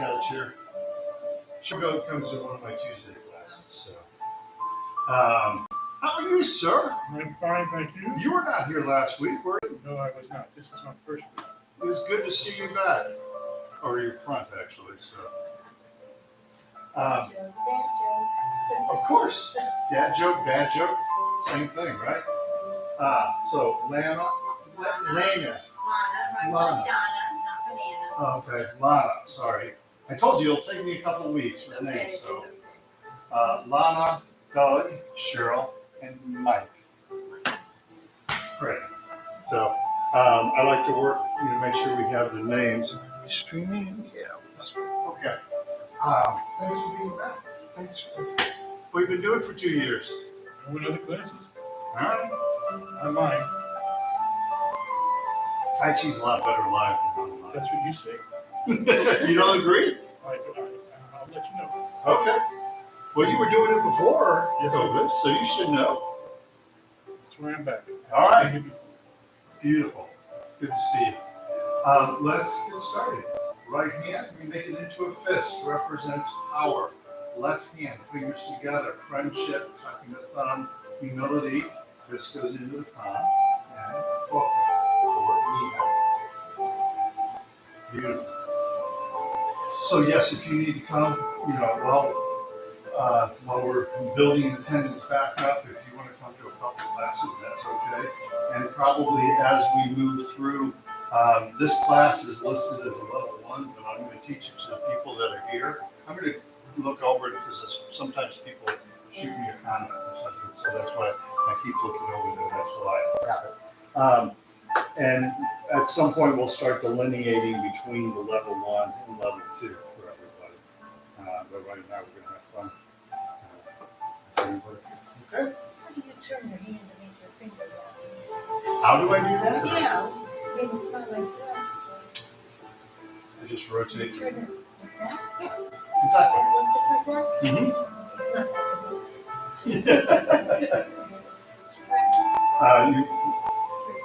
couch here. Shogo comes to one of my Tuesday classes. So, how are you, sir? I'm fine, thank you. You were not here last week, were you? No, I was not. This is my first week. It was good to see you back, or your front actually. So, Dad joke. of course, dad joke, same thing, right? So Lana. Lana, Lana. Donna, not banana. Oh, okay, Lana. Sorry, I told you it'll take me a couple of weeks for the name. Okay, So, it's Lana, Doug, Cheryl, and Mike. Great. So I like to work, make sure we have the names. Streaming, yeah. Okay. Thanks for being back. Thanks. What have you been doing for 2 years? What other classes? All right. Not mine. Tai Chi's a lot better live than online. That's what you say. You don't agree? I'll let you know. Okay. Well, you were doing it before Yes, COVID, so you should know. That's why I'm back. All right. Beautiful. Good to see you. Let's get started. Right hand, we make it into a fist, represents power. Left hand, fingers together, friendship, tucking the thumb, humility. Fist goes into the palm, and welcome. Beautiful. So yes, if you need to come, while we're building attendance back up, if you want to come to a couple of classes, that's okay. And probably as we move through, this class is listed as a level 1, but I'm going to teach it to the people that are here. I'm going to look over it because sometimes people shoot me a comment or something, so that's why I keep looking over there. That's why I have it. And at some point, we'll start delineating between the level 1 and level 2 for everybody. But right now, we're going to have fun. Okay? How do you turn your hand to make your finger down? How do I do that? Yeah, maybe it's not like this. I just You rotate. turn it like that? Yeah. Exactly. Just like that? Mm-hmm. It's not like that.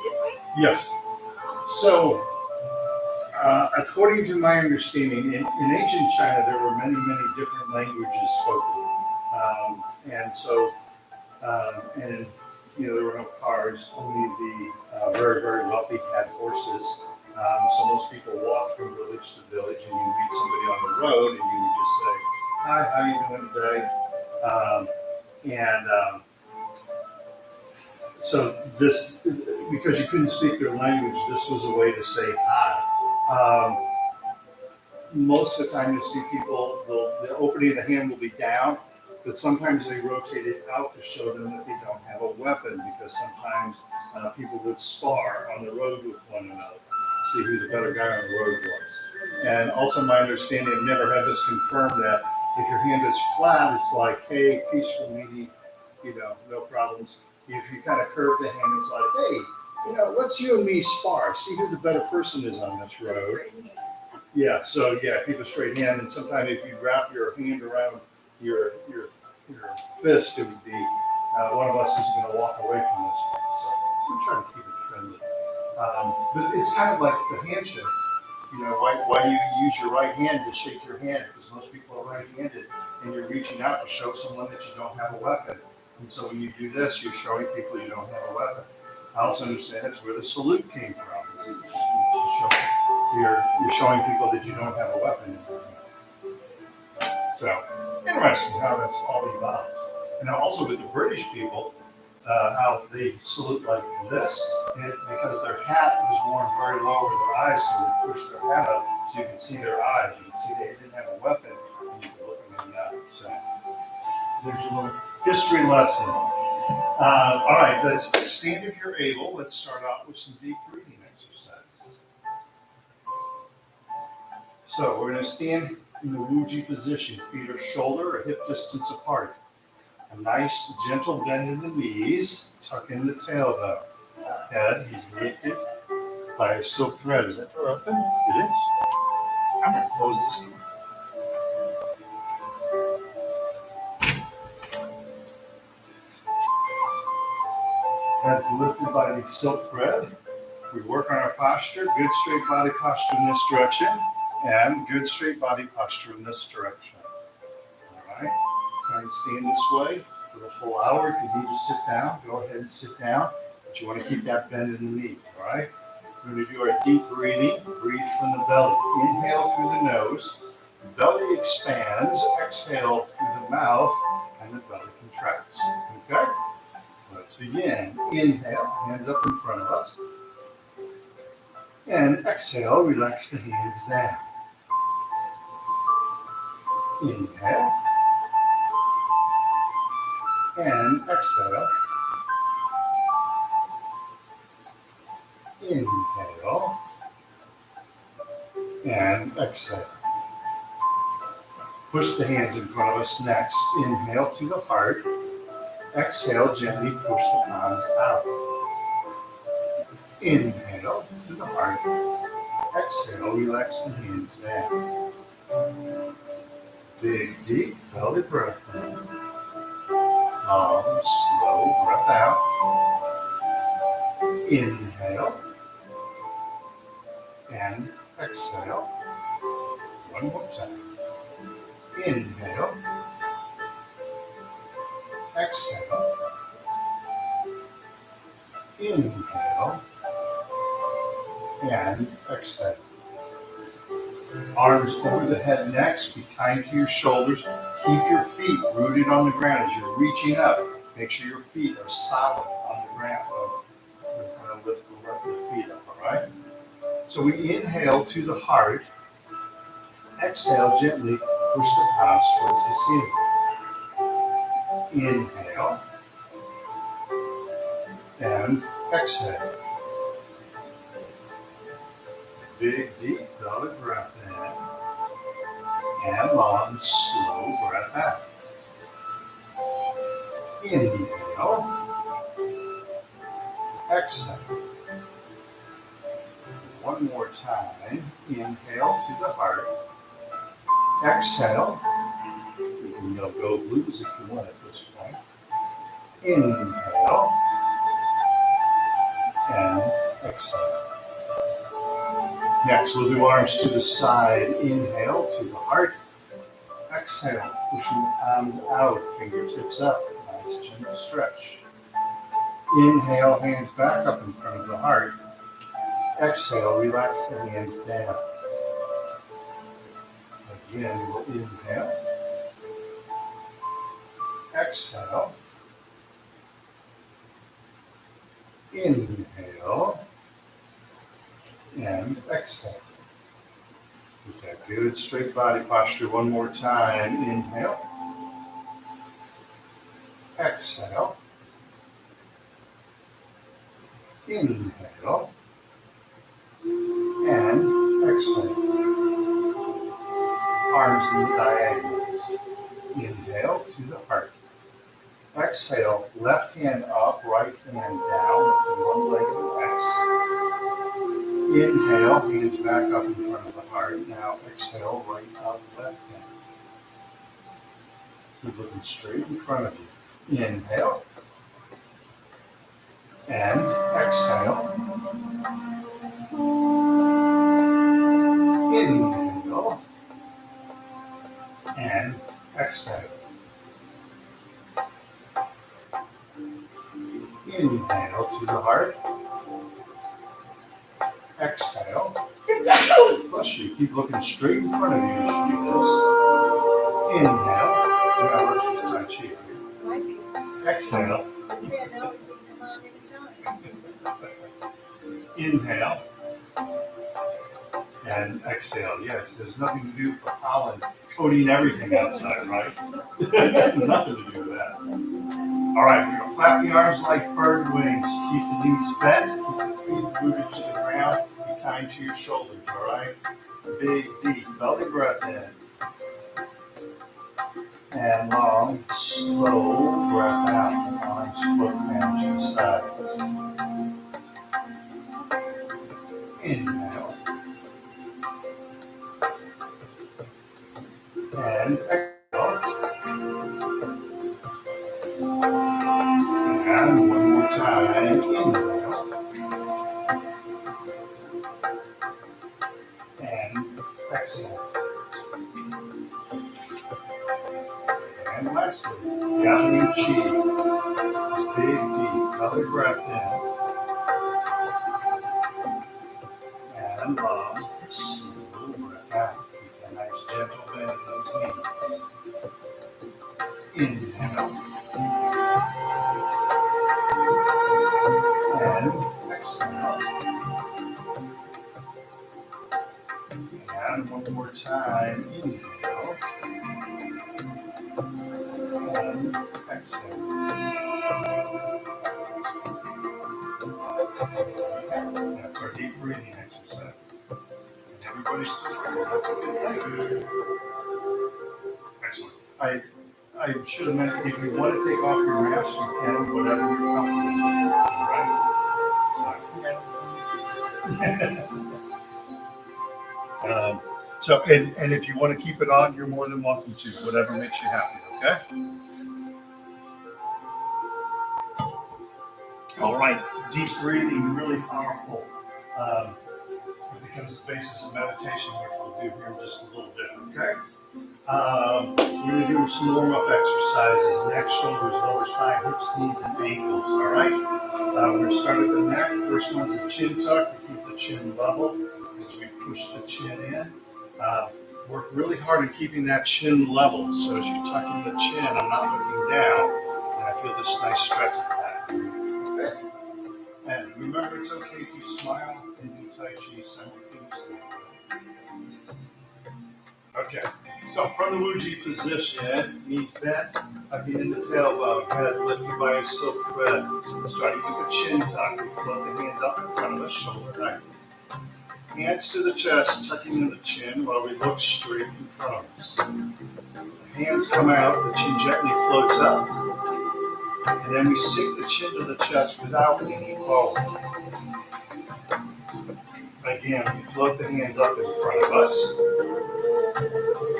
This way? Yes. So, according to my understanding, in ancient China, there were many, many different languages spoken. There were no cars. Only the very, very wealthy had horses. So most people walked from village to village, and you meet somebody on the road, and you would just say, "Hi, how you doing today?" So this, because you couldn't speak their language, this was a way to say hi. Most of the time you'll see people, the opening of the hand will be down, but sometimes they rotate it out to show them that they don't have a weapon, because sometimes people would spar on the road with one another, see who the better guy on the road was. And also my understanding, I've never had this confirmed, that if your hand is flat, it's like, hey, peaceful meeting, no problems. If you kind of curve the hand, it's like, hey, let's you and me spar, see who the better person is on this road. Yeah, so keep a straight hand, and sometimes if you wrap your hand around your fist, it would be one of us is going to walk away from this one. So I'm trying to keep it friendly. But it's kind of like the handshake. Why do you use your right hand to shake your hand? Because most people are right-handed, and you're reaching out to show someone that you don't have a weapon. And so when you do this, you're showing people you don't have a weapon. I also understand that's where the salute came from. You're showing people that you don't have a weapon. So, interesting how that's all evolved. And also with the British people, how they salute like this, because their hat was worn very low over their eyes, so they pushed their hat up so you could see their eyes. You could see they didn't have a weapon, and you could look them in the eye. So, there's your little history lesson. All right, let's stand if you're able. Let's start out with some deep breathing exercises. So we're going to stand in the Wuji position. Feet are shoulder or hip distance apart. A nice gentle bend in the knees. Tuck in the tailbone. Head is lifted by a silk thread. Is that door open? It is. I'm going to close this door. Head's lifted by the silk thread. We work on our posture, good straight body posture in this direction. And good straight body posture in this direction. All right. Try and stand this way for the whole hour. If you need to sit down, go ahead and sit down. But you want to keep that bend in the knee. All right. We're going to do our deep breathing. Breathe from the belly. Inhale through the nose. Belly expands. Exhale through the mouth, and the belly contracts. Okay. Let's begin. Inhale, hands up in front of us. And exhale, relax the hands down. Inhale. And exhale. Inhale. And exhale. Push the hands in front of us next. Inhale to the heart. Exhale, gently push the palms out. Inhale to the heart. Exhale, relax the hands down. Big, deep belly breath in. Long, slow breath out. Inhale. And exhale. One more time. Inhale. Exhale. Inhale. And exhale. Arms over the head next. Be kind to your shoulders. Keep your feet rooted on the ground as you're reaching up. Make sure your feet are solid on the ground. We're going to lift the feet up, all right? So we inhale to the heart. Exhale, gently push the palms towards the ceiling. Inhale. And exhale. Big, deep belly breath in. And long, slow breath out. Inhale. Exhale. One more time. Inhale to the heart. Exhale. You can go blues if you want at this point. Inhale. And exhale. Next, we'll do arms to the side. Inhale to the heart. Exhale, pushing the palms out, fingertips up. Nice gentle stretch. Inhale, hands back up in front of the heart. Exhale, relax the hands down. Again, we'll inhale. Exhale. Inhale. And exhale. With that good straight body posture one more time. Inhale. Exhale. Inhale. And exhale. Arms in diagonals. Inhale to the heart. Exhale, left hand up, right hand down with one leg of the X. Inhale, hands back up in front of the heart. Now exhale, right up, left hand. Keep looking straight in front of you. Inhale. And exhale. Inhale. And exhale. Inhale to the heart. Exhale. Bless you. Keep looking straight in front of you as you do this. Inhale. Do that works with Tai Chi. Like it. Exhale. Yeah, no, we can come on anytime. Inhale. And exhale. Yes, there's nothing to do for pollen coating everything outside, right? Nothing to do with that. All right, we're going to flap the arms like bird wings. Keep the knees bent. Keep the feet rooted to the ground. Be kind to your shoulders, all right? Big, deep belly breath in. And long, slow breath out. Arms float down to the sides. Inhale. And exhale. And one more time. Inhale. And exhale. And lastly, gathering chi. Big, deep, another breath in. And long, slow breath out. Keep a nice gentle bend in those knees. Inhale. And exhale. And one more time. Inhale. And exhale. That's our deep breathing exercise. And everybody's still breathing. That's a good thing. Excellent. I should have mentioned if you want to take off your mask, you can, whatever you're comfortable with. All right? And if you want to keep it on, you're more than welcome to, whatever makes you happy, okay? All right, deep breathing, really powerful. It becomes the basis of meditation, which we'll do here in just a little bit, okay? We're going to do some warm-up exercises, neck, shoulders, lower spine, hips, knees, and ankles, all right? We're going to start at the neck. First one is a chin tuck. We keep the chin level as we push the chin in. Work really hard in keeping that chin level. So as you tuck in the chin, I'm not looking down, and I feel this nice stretch at that. Okay? And remember, it's okay to smile and do Tai Chi simultaneously. Okay, so from the Wuji position, knees bent, tucking in the tailbone, head lifted by a silk thread. Starting with the chin tuck, we float the hands up in front of us, shoulder height. Hands to the chest, tucking in the chin while we look straight in front of us. The hands come out, the chin gently floats up, and then we sink the chin to the chest without leaning forward. Again, we float the hands up in front of us.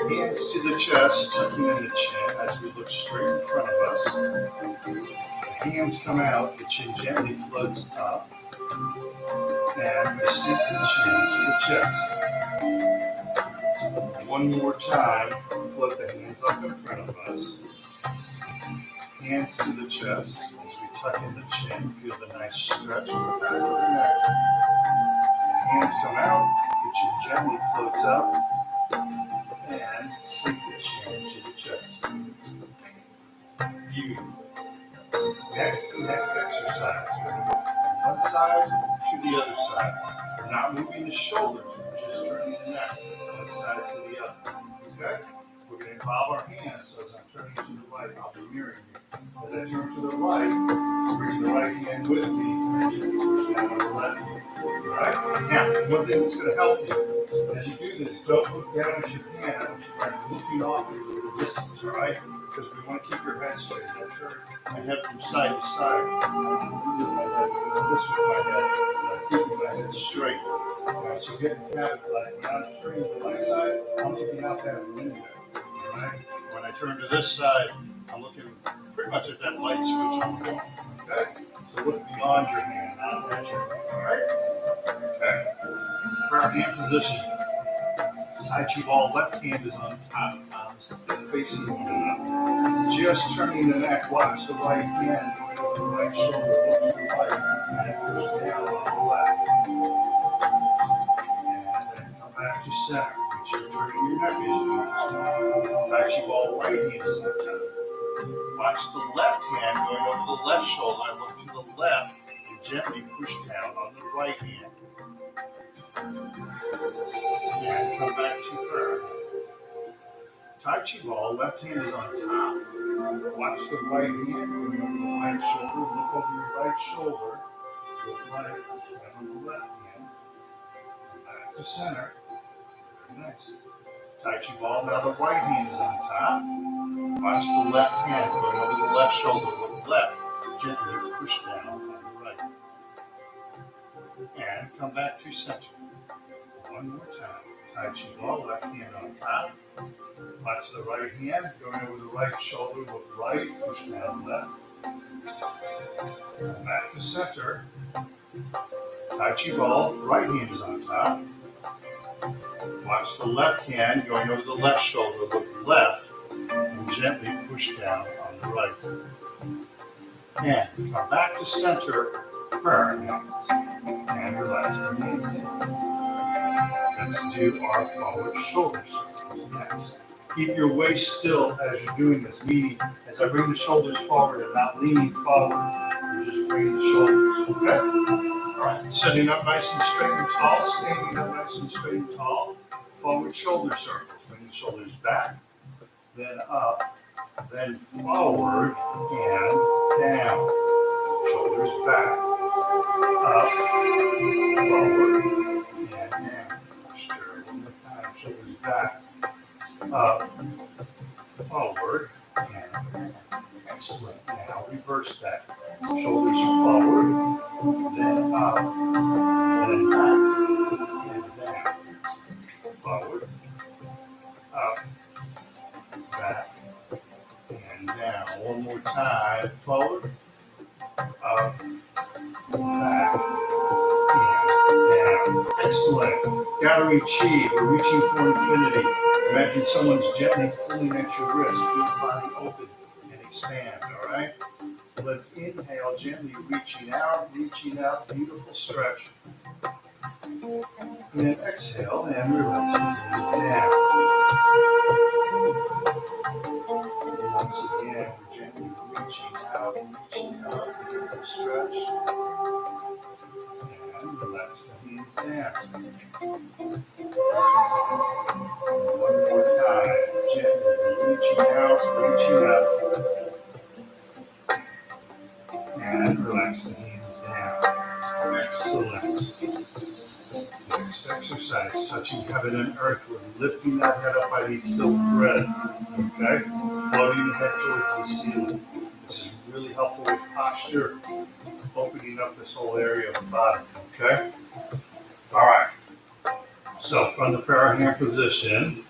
Hands to the chest, tucking in the chin as we look straight in front of us. The hands come out, the chin gently floats up, and we sink the chin to the chest. One more time, float the hands up in front of us. Hands to the chest as we tuck in the chin, feel the nice stretch in the back of the neck. The hands come out, the chin gently floats up, and sink the chin to the chest. Beautiful. Next neck exercise. From one side to the other side. We're not moving the shoulders, we're just turning the neck one side to the other. Okay? We're going to involve our hands, so as I'm turning to the right, I'll be mirroring you. As I turn to the right, bring the right hand with me, and you push down on the left hand. Alright? Now, one thing that's going to help you, as you do this, don't look down at your hand. I want you to be looking off into the distance, alright? Because we want to keep your head straight. I turn my head from side to side. I move my head this with my head. Keeping my head straight. So get in the habit, like when I'm turning to the right side, I'm looking out that window. Right? When I turn to this side, I'm looking pretty much at that light switch on the wall. Okay? So look beyond your hand, not at your hand. Alright? Okay. Prayer hand position. Tai Chi ball, left hand is on top, palms facing one another. Just turning the neck, watch the right hand going over the right shoulder, look to the right, and push down on the left. And then come back to center. Make sure you're turning your neck as you do this one. Tai Chi ball, right hand is on top. Watch the left hand going over the left shoulder, look to the left, and gently push down on the right hand. And come back to third. Tai Chi ball, left hand is on top. Watch the right hand going over the right shoulder. Look over your right shoulder. Look right, push down on the left hand. Back to center. Very nice. Tai Chi ball, now the right hand is on top. Watch the left hand going over the left shoulder. Look left. Gently push down on the right. And come back to center. One more time. Tai Chi ball, left hand on top. Watch the right hand going over the right shoulder. Look right, push down left. Come back to center. Tai Chi ball, right hand is on top. Watch the left hand going over the left shoulder. Look left and gently push push down on the right. And come back to center, prayer hands. And relax the hands in. Let's do our forward shoulder circle next. Keep your waist still as you're doing this, meaning as I bring the shoulders forward and not leaning forward, you're just bringing the shoulders, okay? All right, sitting up nice and straight and tall, standing up nice and straight and tall, forward shoulder circles. Bring the shoulders back, then up, then forward and down. Shoulders back, up, forward, and down. Stir one more time, shoulders back, up, forward, and down. Excellent. Now reverse that. Shoulders forward, then up, then back, and down. Forward, up, back, and down. One more time. Forward, up, back, and down. Excellent. Gathering chi. We're reaching for infinity. Imagine someone's gently pulling at your wrist. Feel the body open and expand. All right? So let's inhale, gently reaching out. Beautiful stretch. And then exhale and relax the knees down. And once again, we're gently reaching out. Beautiful stretch. And relax the hands down. One more time, gently reaching out. And relax the hands down. Excellent. Next exercise, touching heaven and earth. We're lifting that head up by these silk threads. Okay? Floating the head towards the ceiling. This is really helpful with posture, opening up this whole area of the body. Okay? All right. So from the prayer hand position,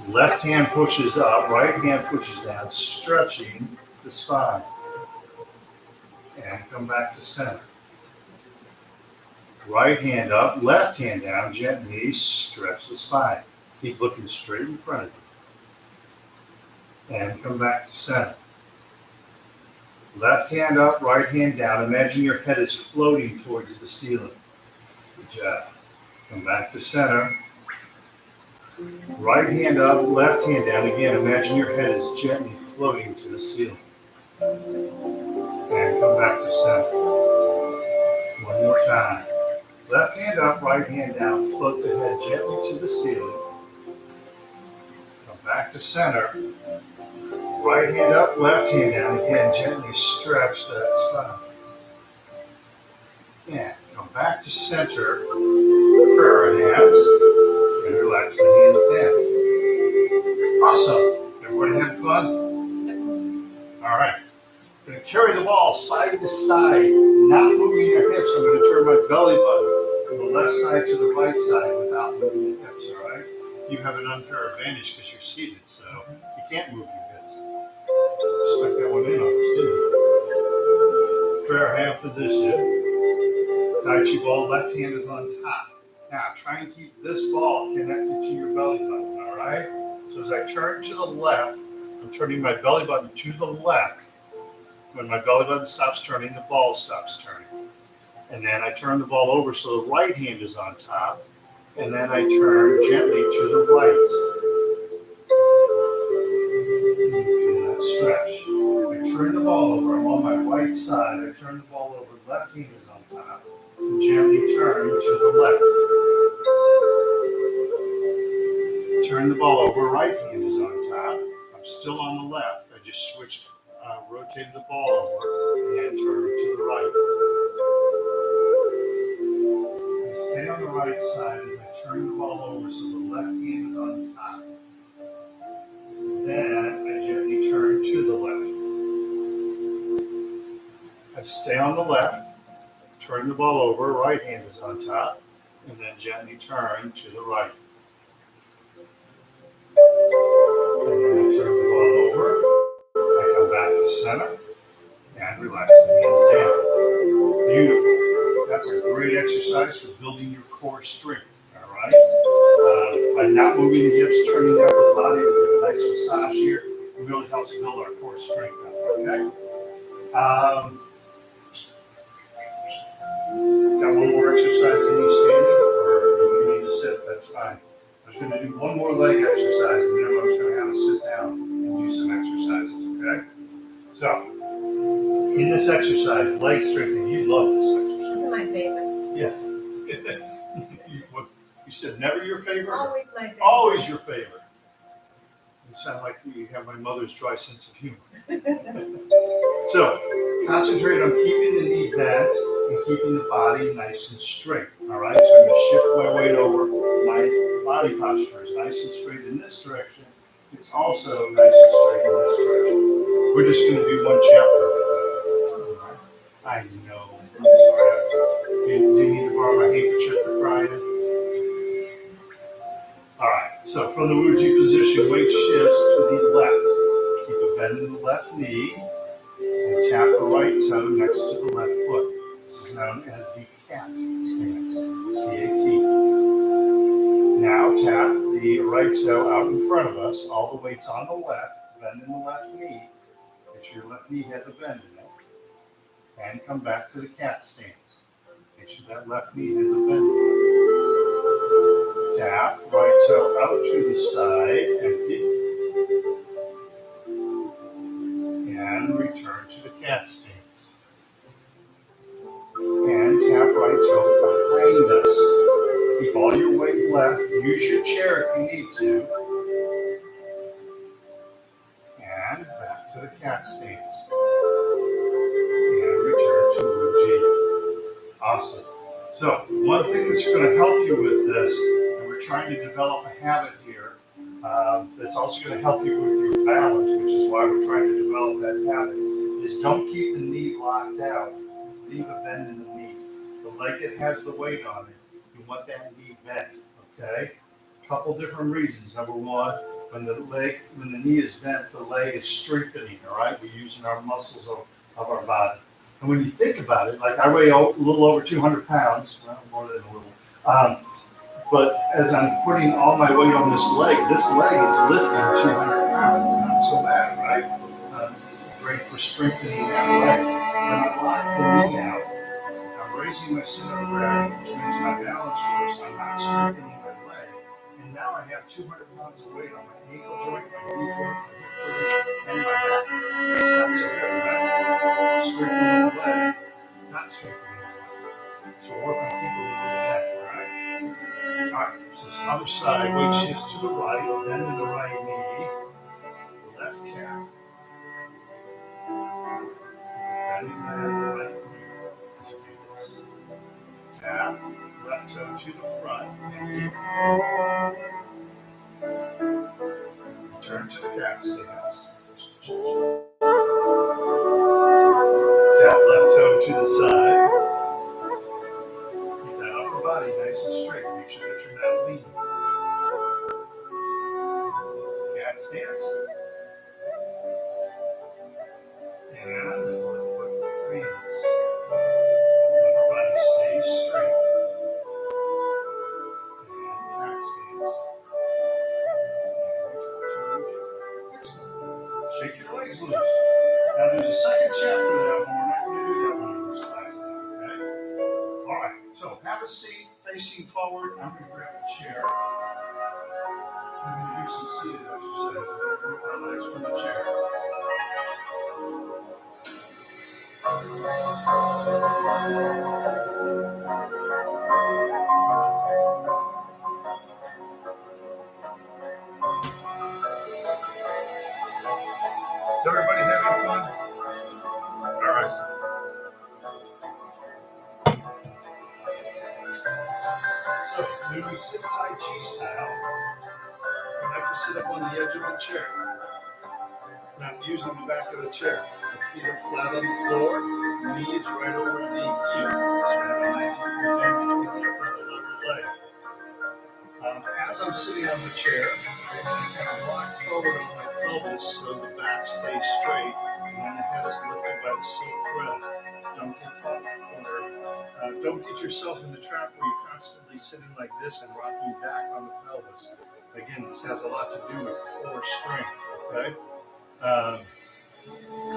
left hand pushes up, right hand pushes down, stretching the spine. And come back to center. Right hand up, left hand down, gently stretch the spine. Keep looking straight in front of you. And come back to center. Left hand up, right hand down. Imagine your head is floating towards the ceiling. Good job. Come back to center. Right hand up, left hand down. Again, imagine your head is gently floating to the ceiling. And come back to center. One more time. Left hand up, right hand down. Float the head gently to the ceiling. Come back to center. Right hand up, left hand down. Again, gently stretch that spine. And come back to center. Prayer hands. And relax the hands down. Awesome. Everybody having fun? All right. I'm going to carry the ball side to side, not moving your hips. I'm going to turn my belly button from the left side to the right side without moving your hips, all right? You have an unfair advantage because you're seated, so you can't move your hips. Stuck that one in on us, didn't you? Prayer hand position. Tai Chi ball, left hand is on top. Now, try and keep this ball connected to your belly button, all right? So as I turn to the left, I'm turning my belly button to the left. When my belly button stops turning, the ball stops turning. And then I turn the ball over so the right hand is on top. And then I turn gently to the right. Feel that stretch. I turn the ball over. I'm on my right side. I turn the ball over. Left hand is on top. And gently turn to the left. Turn the ball over. Right hand is on top. I'm still on the left. I just switched. Rotate the ball over and turn to the right. I stay on the right side as I turn the ball over so the left hand is on top. Then I gently turn to the left. I stay on the left, turn the ball over, right hand is on top, and then gently turn to the right. And then I turn the ball over. Back to center and relax the hands down. Beautiful. That's a great exercise for building your core strength. All right. By not moving the hips, turning the upper body with a nice massage here. It really helps build our core strength up, okay? Got one more exercise in you standing, or if you need to sit, that's fine. I was going to do one more leg exercise, and then I was going to have to sit down and do some exercises, okay? So, in this exercise, leg strengthening, you love this exercise. This is my favorite. Yes. You said never your favorite? Always my favorite. Always your favorite. You sound like you have my mother's dry sense of humor. So, concentrate on keeping the knee bent and keeping the body nice and straight. All right, so I'm going to shift my weight over. My body posture is nice and straight in this direction. It's also nice and straight in this direction. We're just going to do one chapter. I know. I'm sorry. Do you need to borrow my handkerchief for crying? All right, so from the Wuji position, weight shifts to the left. Keep a bend in the left knee and tap the right toe next to the left foot. This is known as the cat stance, C-A-T. Now tap the right toe out in front of us. All the weight's on the left. Bend in the left knee. Make sure your left knee has a bend in it. And come back to the cat stance. Make sure that left knee has a bend in it. Tap, right toe out to the side, empty. And return to the cat stance. And tap right toe behind us. Keep all your weight left. Use your chair if you need to. And back to the cat stance. And return to Wuji. Awesome. So, one thing that's going to help you with this, and we're trying to develop a habit here, that's also going to help you with your balance, which is why we're trying to develop that habit, is don't keep the knee locked out. Leave a bend in the knee. The leg that has the weight on it, you want that knee bent, okay? A couple different reasons. Number one, when the knee is bent, the leg is strengthening, all right? We're using our muscles of our body. And when you think about it, like I weigh a little over 200 pounds, well, more than a little, but as I'm putting all my weight on this leg is lifting 200 pounds. Not so bad, right? Great for strengthening that leg. When I lock the knee out, I'm raising my center of gravity, which means my balance works. I'm not strengthening my leg. And now I have 200 pounds of weight on my ankle joint, my knee joint, my hip joint, and my back. Not so heavy, right? Strengthening the leg, not strengthening the leg. So work on keeping the back, all right? All right, so this other side, weight shifts to the right, then to the right knee, left calf. Bending that right knee as you do this. Tap, left toe to the front, and turn to the cat stance. Tap left toe to the side. Keep that upper body nice and straight. Make sure that you're not leaning. Cat stance. And left foot hands. Upper body stays straight. And cat stance. Shake your legs loose. Now there's a second chapter to that one. We're not going to do that one in this class now, okay? All right, so have a seat facing forward. I'm going to grab a chair. I'm going to do some seated exercises. Move my legs from the chair. Is everybody having fun? All right. So when we sit Tai Chi style, we like to sit up on the edge of the chair, not using the back of the chair. The feet are flat on the floor, the knee is right over the heel. So we have a 90-degree bend between the upper and the lower leg. As I'm sitting on the chair, I'm kind of rock forward on my pelvis so the back stays straight, and then the head is lifted by the silk thread. Don't get caught or don't get yourself in the trap where you're constantly sitting like this and rocking back on the pelvis. Again, this has a lot to do with core strength. Okay. Um,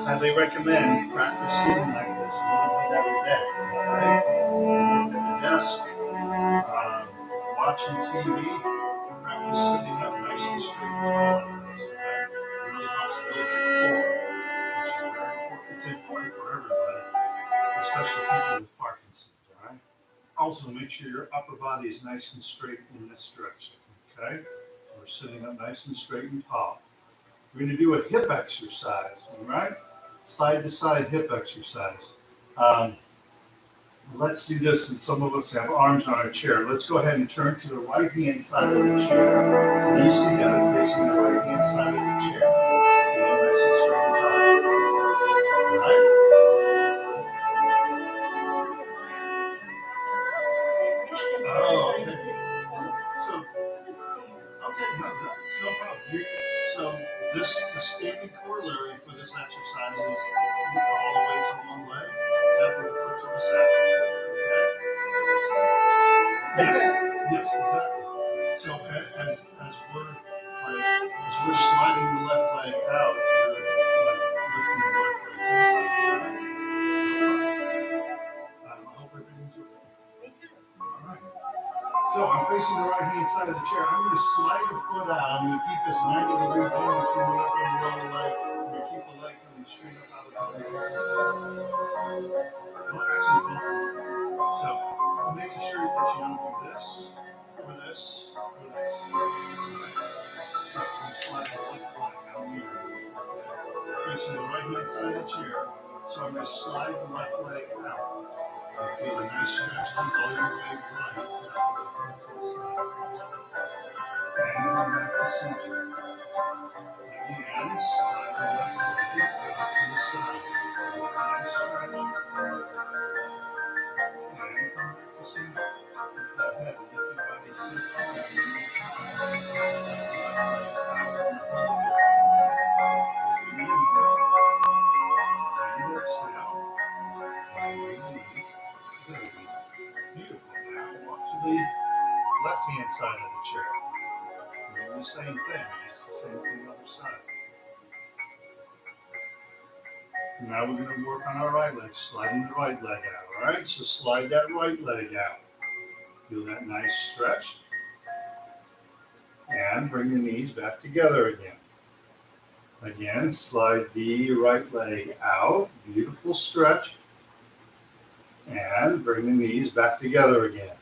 Highly recommend practice sitting like this a little bit every day. Right? At the desk, watching TV, practice sitting up nice and straight and tall like this. Okay? It really helps build your core, which is very important. It's important for everybody, especially people with Parkinson's. All right. Also, make sure your upper body is nice and straight in this direction. Okay. So we're sitting up nice and straight and tall. We're going to do a hip exercise. All right. Side to side hip exercise. Um, let's do this, and some of us have arms on our chair. Let's go ahead and turn to the right hand side of the chair. Knees together, facing the right hand side of the chair. Keep it nice and straight and tall. All right. Oh, okay. So, okay, no, that's no problem. So, the standing corollary for this exercise is all the way to one leg, that with the foot to the side. Okay? Yes, exactly. So, as we're sliding the left leg out, you're lifting the right leg to the side. I hope everything's okay. All right. So I'm facing the right hand side of the chair. I'm going to slide the foot out. I'm going to keep this 90-degree bend between the upper and the lower leg. I'm going to keep the leg coming straight up out of the body. Well, actually, both of them. So I'm making sure that you don't do this, or this, or this. So I'm going to slide the left leg out here. Facing the right hand side of the chair. So I'm going to slide the left leg out. And feel a nice stretch. Keep all your weight right. And come back to center. Again, slide the left leg out to the side. Nice stretch. And come back to center. Keep that head, lift your body center. And exhale. Beautiful. Now walk to the left hand side of the chair. Doing the same thing. It's the same thing on the other side. Now we're going to work on our right leg, sliding the right leg out. All right, so slide that right leg out. Feel that nice stretch. And bring the knees back together again. Again, slide the right leg out. Beautiful stretch. And bring the knees back together again.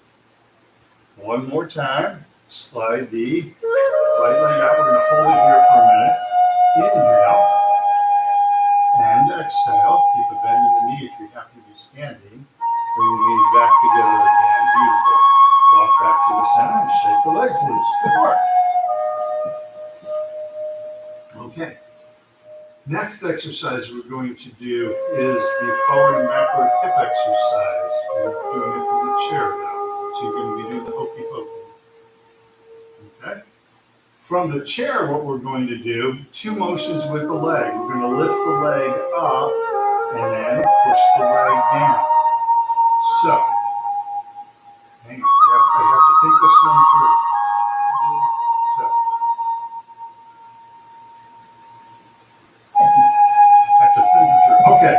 One more time. Slide the right leg out. We're going to hold it here for a minute. Inhale. And exhale. Keep a bend in the knee if you happen to be standing. Bring the knees back together again. Beautiful. Walk back to the center and shake the legs loose. Good work. Okay. Next exercise we're going to do is the forward and backward hip exercise. We're doing it from the chair now. So you're going to be doing the hokey pokey. Okay? From the chair, what we're going to do, two motions with the leg. We're going to lift the leg up and then push the leg down. So, hang on. I have to think this one through. So, have to think it through. Okay.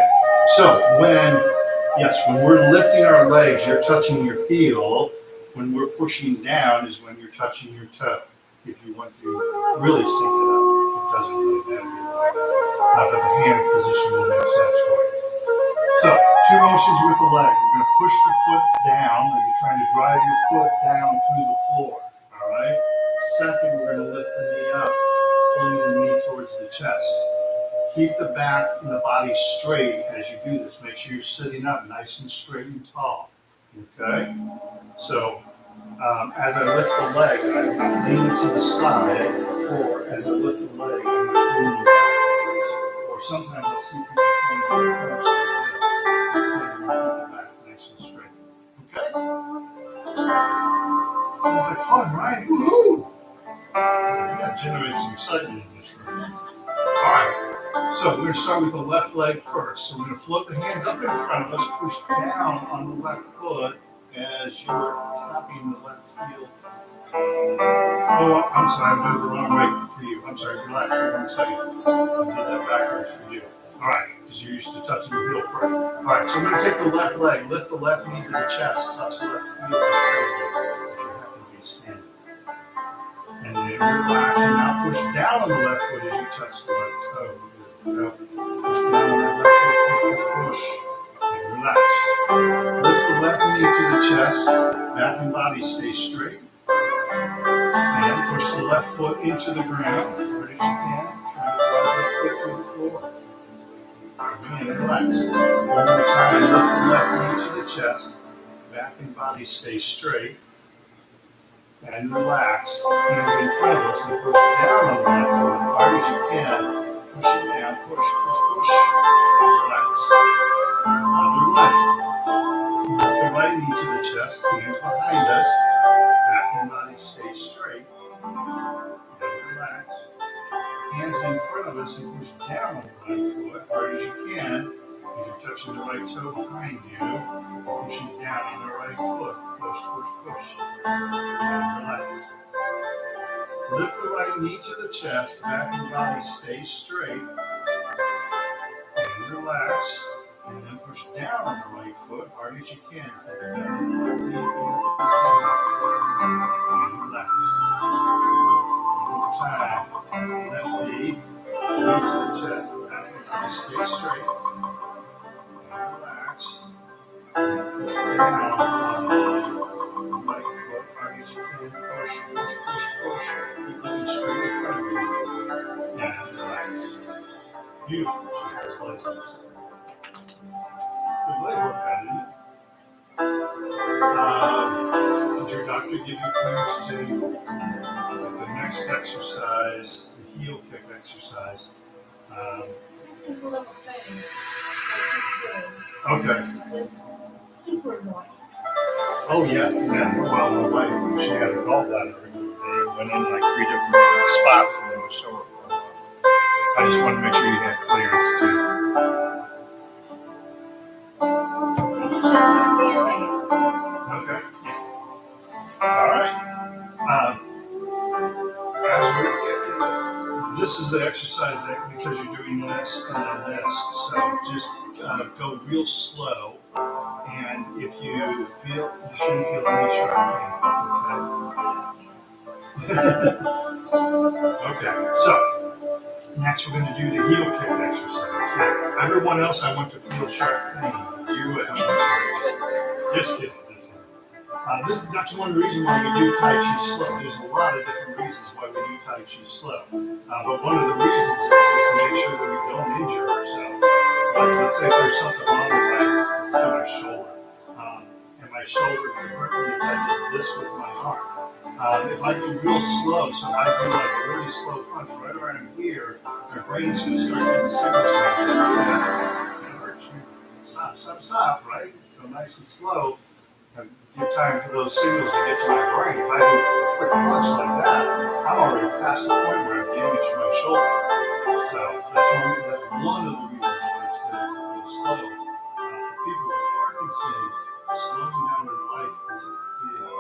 So when we're lifting our legs, you're touching your heel. When we're pushing down is when you're touching your toe. If you want to really sync it up, it doesn't really matter. But the hand position will make sense for you. So, two motions with the leg. You're going to push the foot down, and you're trying to drive your foot down through the floor. All right. Second, we're going to lift the knee up, pulling the knee towards the chest. Keep the back and the body straight as you do this. Make sure you're sitting up nice and straight and tall. Okay? So, as I lift the leg, I'm leaning to the side, or as I lift the leg, I'm leaning backwards. Or sometimes I'll see people coming across instead of keeping the back nice and straight. Okay? Sounds like fun, right? Woohoo! We gotta generate some excitement in this room. Alright. So we're going to start with the left leg first. So we're going to float the hands up in front of us, push down on the left foot as you're tapping the left heel Oh, I'm sorry, I'm doing the wrong way for you. I'm sorry, relax for 1 second. I did that backwards for you. All right, because you're used to touching the heel first. All right, so I'm going to take the left leg, lift the left knee to the chest, touch the left heel if you happen to be standing. And then relax and now push down on the left foot as you touch the left toe. Good. Push down on that left foot, push. And relax. Lift the left knee to the chest, back and body stay straight. And push the left foot into the ground as hard as you can. Try to drive that foot to the floor. And relax. One more time, lift the left knee to the chest, back and body stay straight. And relax. Hands in front of us and push down on the left foot as hard as you can. Push it down, push, push, push. And relax. Other leg. Lift the right knee to the chest, hands behind us. Back and body stay straight. And relax. Hands in front of us and push down on the right foot as hard as you can. You're touching the right toe behind you. Pushing down on the right foot. Push, push, push. And relax. Lift the right knee to the chest, back and body stay straight. And relax. And then push down on the right foot hard as you can. Down on the right knee and relax. One more time. Left knee to the chest, back and body stay straight. And relax. And push down on the right foot hard as you can. Push, push, push, push. Keep looking straight in front of you. And relax. Beautiful. Cheers, license. Good leg workout, isn't it? Did your doctor give you clearance to the next exercise, the heel kick exercise? This is a little thing. Like Okay. this good. Just super annoying. Oh yeah, yeah. Well, my wife, she had a gallbladder removed. They went in like 3 different spots and they were sore for a while. I just wanted to make sure you had clearance too. It's so Okay. All right. This is the exercise that because you're doing this and then this, so just go real slow. And if you feel, you shouldn't feel any sharp pain. Okay. So next we're going to do the heel kick exercise. Now, everyone else, I want to feel sharp pain. You, just kidding. This is that's one reason why we do Tai Chi slow. There's a lot of different reasons why we do Tai Chi slow. But one of the reasons is to make sure that we don't injure ourselves. Like, let's say there's something wrong with my shoulder. And my shoulder can hurt me if I do this with my arm. If I go real slow, so I do like a really slow punch right around here, my brain's going to start getting signals going, it hurts you. Stop, stop, stop, right? Go nice and slow. And give time for those signals to get to my brain. If I do a quick punch like that, I'm already past the point where I've damaged my shoulder. So that's one of the reasons why it's good to go slow. For people with Parkinson's, slowing down their life is a big deal.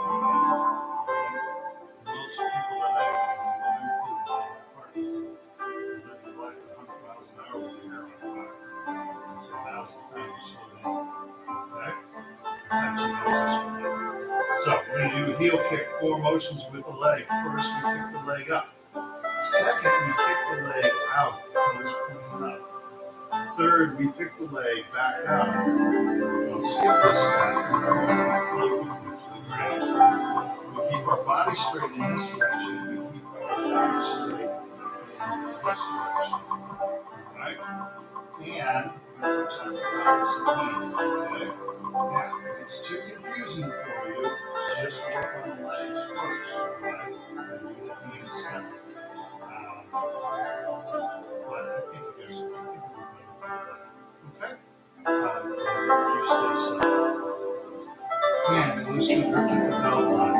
Most people that I know who have Parkinson's live their life at 100 miles an hour with their hair on fire. And so now's the time to slow down. Okay? So we're going to do heel kick, 4 motions with the leg. First, we kick the leg up. Second, we kick the leg out, toes pointing up. Third, we kick the leg back out. Don't skip this step. We float the feet to the ground. We keep our body straight in this direction. We keep our body straight in this direction. All right? And we're going to touch our opposite hand. Okay? Now, if it's too confusing for you, just work on the legs first, right? And do the hands separate. But I think we're going to do that. Okay? You stay separate. Hands loosely gripping the belt line.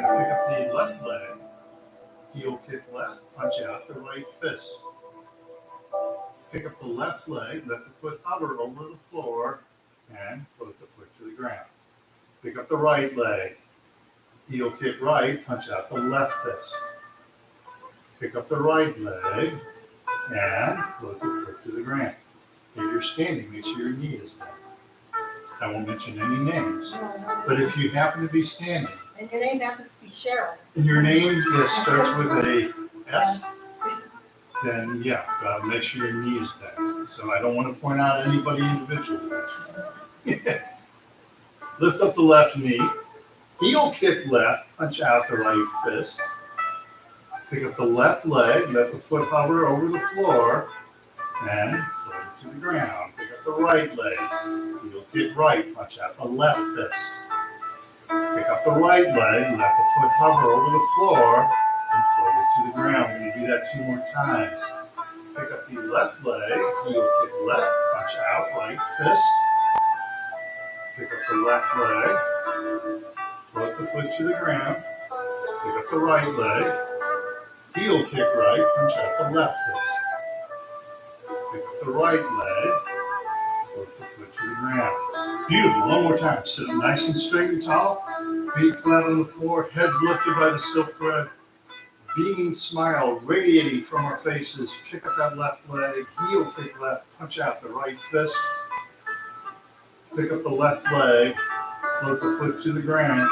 We're going to pick up the left leg, heel kick left, punch out the right fist. Pick up the left leg, let the foot hover over the floor, and float the foot to the ground. Pick up the right leg, Heel kick right, punch out the left fist. Pick up the right leg and float the foot to the ground. If you're standing, make sure your knee is down. I won't mention any names. But if you happen to be standing, And your name happens to be Cheryl. and your name starts with a S, then yeah, make sure your knee is down. So I don't want to point out anybody individually. Lift up the left knee, heel kick left, punch out the right fist. Pick up the left leg, let the foot hover over the floor, and float it to the ground. Pick up the right leg, heel kick right, punch out the left fist. Pick up the right leg, let the foot hover over the floor, and float it to the ground. We're going to do that 2 more times. Pick up the left leg, heel kick left, punch out, right fist. Pick up the left leg, float the foot to the ground. Pick up the right leg, heel kick right, punch out the left fist. Pick up the right leg, float the foot to the ground. Beautiful. One more time. Sit up nice and straight and tall. Feet flat on the floor, heads lifted by the silk thread. Beaming smile radiating from our faces. Pick up that left leg, heel kick left, punch out the right fist. Pick up the left leg, float the foot to the ground.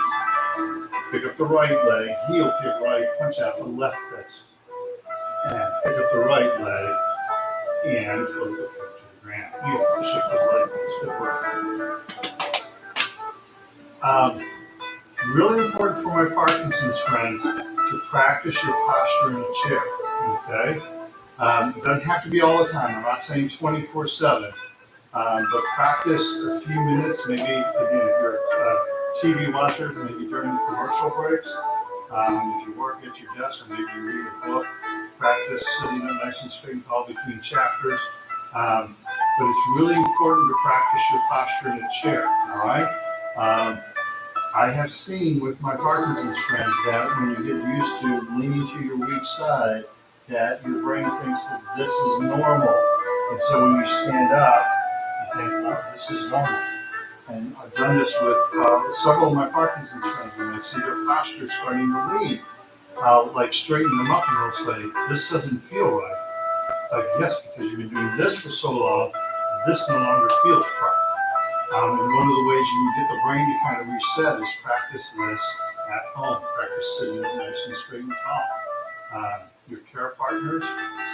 Pick up the right leg, heel kick right, punch out the left fist. And pick up the right leg and float the foot to the ground. Beautiful. Shift those legs. Good work. Really important for my Parkinson's friends to practice your posture in a chair. Okay? It doesn't have to be all the time. I'm not saying 24/7. But practice a few minutes, maybe, again, if you're a TV watcher, maybe during the commercial breaks. If you work at your desk or maybe you read a book, practice sitting up nice and straight and tall between chapters. But it's really important to practice your posture in a chair, all right? I have seen with my Parkinson's friends that when you get used to leaning to your weak side, that your brain thinks that this is normal. And so when you stand up, you think, oh, this is normal. And I've done this with several of my Parkinson's friends. When I see their posture starting to lean, I'll like straighten them up and they'll say, this doesn't feel right. Like, yes, because you've been doing this for so long, this no longer feels proper. And one of the ways you can get the brain to kind of reset is practice this at home. Practice sitting up nice and straight and tall. Your care partners,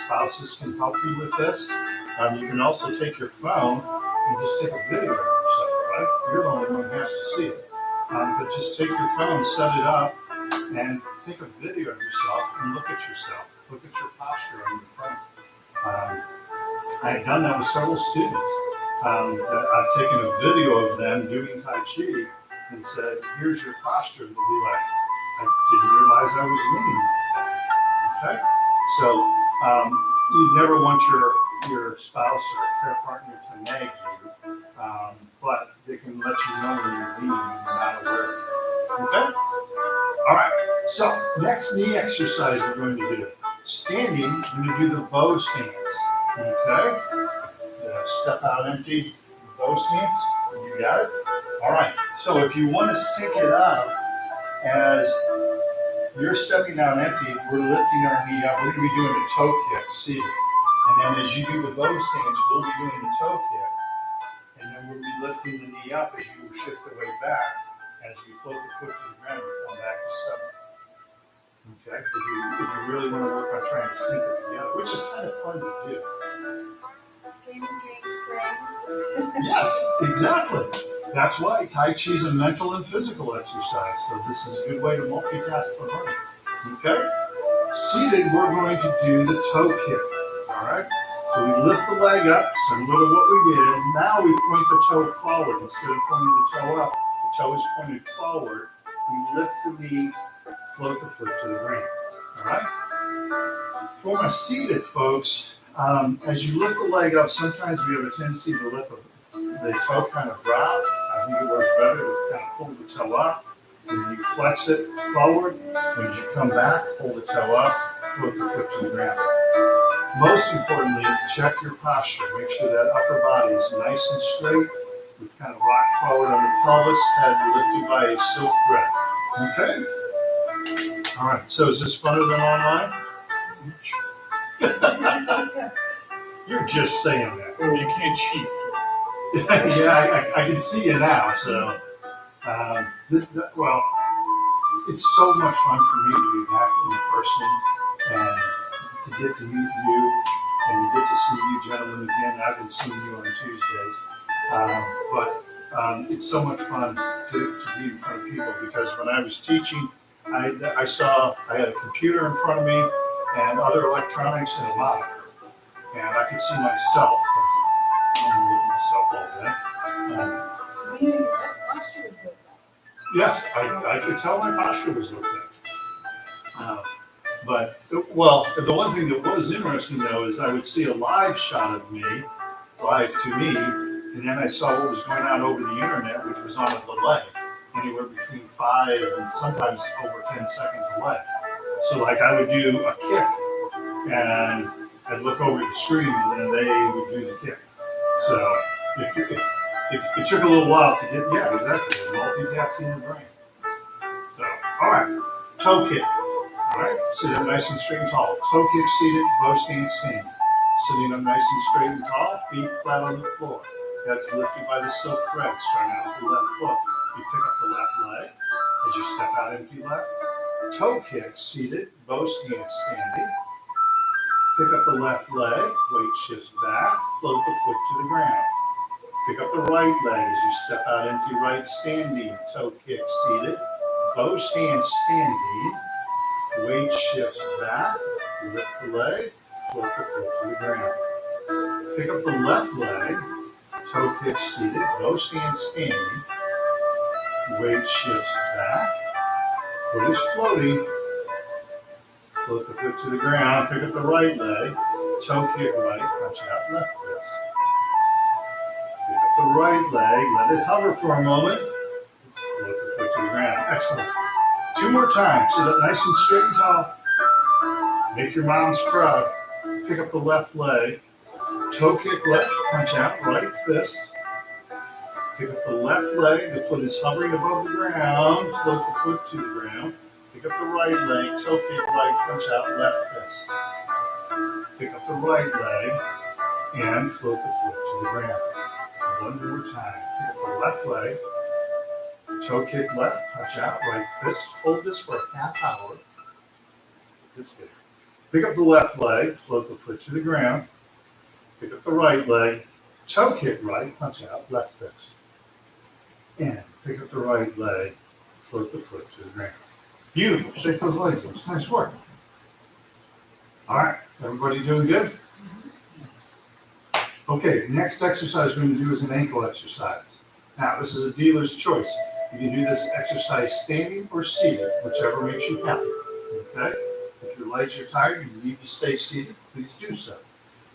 spouses can help you with this. You can also take your phone and just take a video of yourself, right? You're the only one who has to see it. But just take your phone, set it up, and take a video of yourself and look at yourself. Look at your posture on your phone. I've done that with several students. I've taken a video of them doing Tai Chi and said, here's your posture. They'll be like, I didn't realize I was leaning like that. Okay? So you never want your spouse or care partner to nag you, but they can let you know when you're leaning and you're not aware. Okay? All right. So next knee exercise we're going to do. Standing, we're going to do the bow stance. Okay? Step out empty, bow stance. You got it? All right. So if you want to sync it up as you're stepping down empty, we're lifting our knee up. We're going to be doing a toe kick seated. And then as you do the bow stance, we'll be doing the toe kick. And then we'll be lifting the knee up as you shift the weight back as we float the foot to the ground and come back to step. Okay? If you really want to work on trying to sync it together, which is kind of fun to do. Yes, exactly. That's why Tai Chi is a mental and physical exercise. So this is a good way to multitask the brain. Okay? Seated, we're going to do the toe kick. All right? So we lift the leg up, similar to what we did. Now we point the toe forward. Instead of pointing the toe up, the toe is pointed forward. We lift the knee, float the foot to the ground. All right? For my seated folks, as you lift the leg up, sometimes we have a tendency to let the toe kind of drop. I think it works better to kind of pull the toe up. When you flex it forward, when you come back, pull the toe up, float the foot to the ground. Most importantly, check your posture. Make sure that upper body is nice and straight, with kind of rock forward on the pelvis, head lifted by a silk thread. Okay. All right. So is this funner than online? You're just saying that. Well, you can't cheat. Yeah, I can see you now. So, well, it's so much fun for me to be back in person and to get to meet you and to get to see you gentlemen again. I've been seeing you on Tuesdays, but it's so much fun to be in front of people because when I was teaching, I saw I had a computer in front of me and other electronics and a monitor, and I could see myself. I'm looking at myself all day. That posture is good. Yes, I could tell my posture was okay. But, well, the one thing that was interesting though is I would see a live shot of me, live to me, and then I saw what was going on over the internet, which was on a delay, anywhere between 5 and sometimes over 10-second delay. So, like, I would do a kick, and I'd look over the screen, and then they would do the kick. So, it took a little while to get, yeah, exactly, multitasking the brain. So, all right, toe kick. All right, sit up nice and straight and tall. Toe kick seated, bow stand standing. Sitting up nice and straight and tall, feet flat on the floor. That's lifted by the silk thread, strung out the left foot. You pick up the left leg as you step out empty left. Toe kick seated, bow stand standing. Pick up the left leg, weight shifts back, float the foot to the ground. Pick up the right leg as you step out empty right standing. Toe kick seated, bow stand standing. Weight shifts back, lift the leg, float the foot to the ground. Pick up the left leg, toe kick seated, bow stand standing. Weight shifts back, foot is floating, float the foot to the ground. Pick up the right leg, toe kick right, punch out left wrist. Pick up the right leg, let it hover for a moment, float the foot to the ground. Excellent. 2 more times. Sit up nice and straight and tall. Make your moms proud. Pick up the left leg. Toe kick left. Punch out right fist. Pick up the left leg. The foot is hovering above the ground. Float the foot to the ground. Pick up the right leg. Toe kick right. Punch out left fist. Pick up the right leg and float the foot to the ground. 1 more time. Pick up the left leg. Toe kick left, punch out, right fist. Hold this for a half hour. This good. Pick up the left leg, float the foot to the ground. Pick up the right leg, toe kick right, punch out, left fist. And pick up the right leg, float the foot to the ground. Beautiful. Shake those legs loose. Nice work. All right. Everybody doing good? Okay. Next exercise we're going to do is an ankle exercise. Now, this is a dealer's choice. You can do this exercise standing or seated, whichever makes you happy. Okay? If your legs are tired and you need to stay seated, please do so.